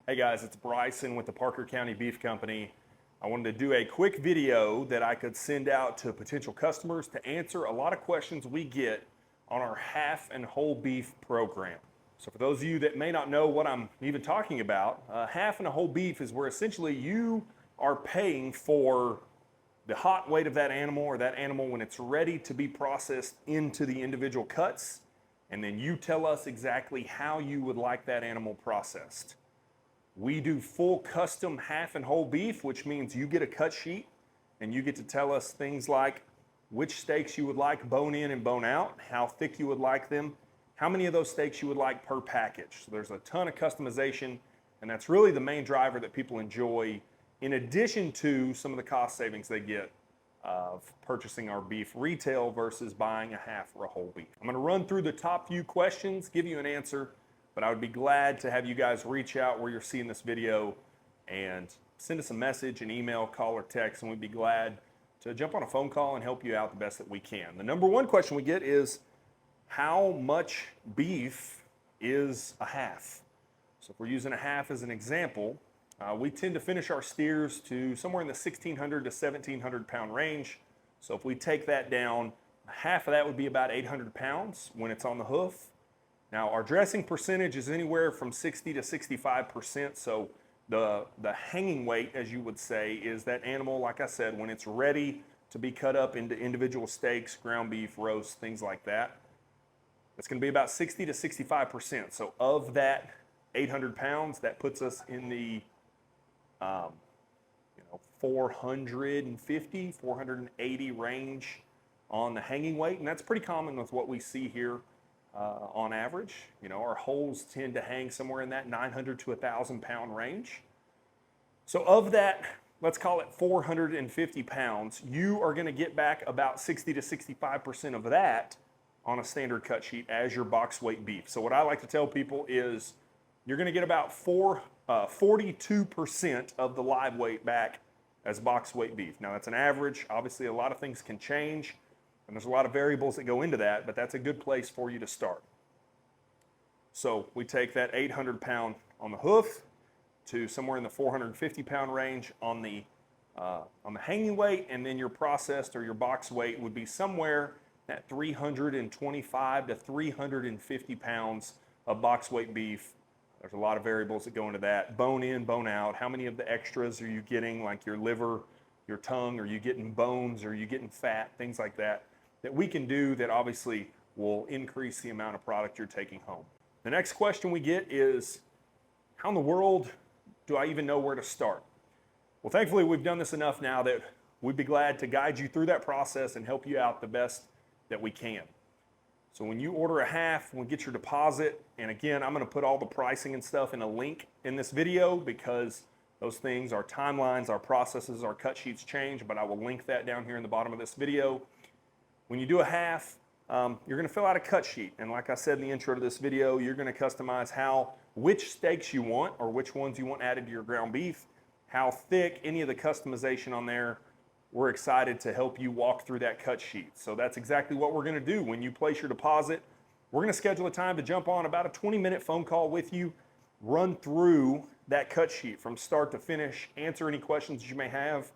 Hey guys, it's Bryson with the Parker County Beef Company. I wanted to do a quick video that I could send out to potential customers to answer a lot of questions we get on our half and whole beef program. So for those of you that may not know what I'm even talking about, half and a whole beef is where essentially you are paying for the hot weight of that animal, or that animal when it's ready to be processed into the individual cuts, and then you tell us exactly how you would like that animal processed. We do full custom half and whole beef, which means you get a cut sheet and you get to tell us things like which steaks you would like bone in and bone out, how thick you would like them, how many of those steaks you would like per package. So there's a ton of customization, and that's really the main driver that people enjoy, in addition to some of the cost savings they get of purchasing our beef retail versus buying a half or a whole beef. I'm gonna run through the top few questions, give you an answer, but I would be glad to have you guys reach out where you're seeing this video and send us a message, an email, call, or text, and we'd be glad to jump on a phone call and help you out the best that we can. The number one question we get is, how much beef is a half? So if we're using a half as an example, we tend to finish our steers to somewhere in the 1,600 to 1,700 pound range. So if we take that down, half of that would be about 800 pounds when it's on the hoof. Now our dressing percentage is anywhere from 60 to 65%. So the hanging weight, as you would say, is that animal, like I said, when it's ready to be cut up into individual steaks, ground beef, roast, things like that. It's gonna be about 60 to 65%. So of that 800 pounds, that puts us in the 450, 480 range on the hanging weight, and that's pretty common with what we see here on average. You know, our wholes tend to hang somewhere in that 900 to 1,000 pound range. So of that, let's call it 450 pounds, you are gonna get back about 60 to 65% of that on a standard cut sheet as your box weight beef. So what I like to tell people is you're gonna get about 42% of the live weight back as box weight beef. Now that's an average. Obviously a lot of things can change, and there's a lot of variables that go into that, but that's a good place for you to start. So we take that 800 pound on the hoof to somewhere in the 450 pound range on the hanging weight, and then your processed or your box weight would be somewhere at 325 to 350 pounds of box weight beef. There's a lot of variables that go into that. Bone in, bone out. How many of the extras are you getting, like your liver, your tongue? Are you getting bones? Are you getting fat? Things like that we can do that obviously will increase the amount of product you're taking home. The next question we get is, how in the world do I even know where to start? Well, thankfully we've done this enough now that we'd be glad to guide you through that process and help you out the best that we can. So when you order a half, we get your deposit, and again, I'm gonna put all the pricing and stuff in a link in this video because those things, our timelines, our processes, our cut sheets change, but I will link that down here in the bottom of this video. When you do a half, you're gonna fill out a cut sheet, and like I said in the intro to this video, you're gonna customize which steaks you want or which ones you want added to your ground beef, how thick, any of the customization on there. We're excited to help you walk through that cut sheet. So that's exactly what we're gonna do. When you place your deposit, we're gonna schedule a time to jump on about a 20-minute phone call with you, run through that cut sheet from start to finish, answer any questions you may have,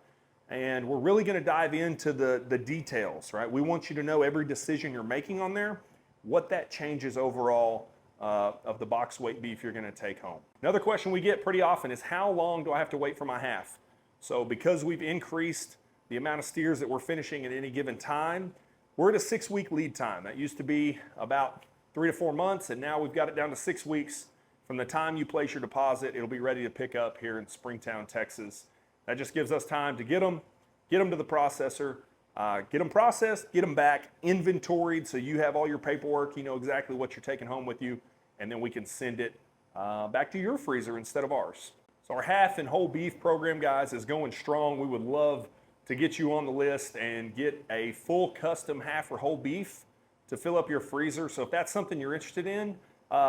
and we're really gonna dive into the details, right? We want you to know every decision you're making on there, what that changes overall of the box weight beef you're gonna take home. Another question we get pretty often is, how long do I have to wait for my half? So because we've increased the amount of steers that we're finishing at any given time, we're at a 6-week lead time. That used to be about 3 to 4 months, and now we've got it down to 6 weeks. From the time you place your deposit, it'll be ready to pick up here in Springtown, Texas. That just gives us time to get them to the processor, get them processed, get them back inventoried so you have all your paperwork, you know exactly what you're taking home with you, and then we can send it back to your freezer instead of ours. So our half and whole beef program, guys, is going strong. We would love to get you on the list and get a full custom half or whole beef to fill up your freezer. So if that's something you're interested in,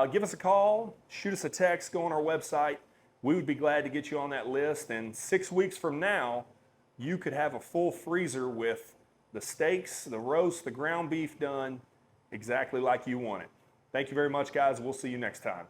give us a call, shoot us a text, go on our website. We would be glad to get you on that list. And 6 weeks from now, you could have a full freezer with the steaks, the roast, the ground beef done exactly like you want it. Thank you very much, guys. We'll see you next time.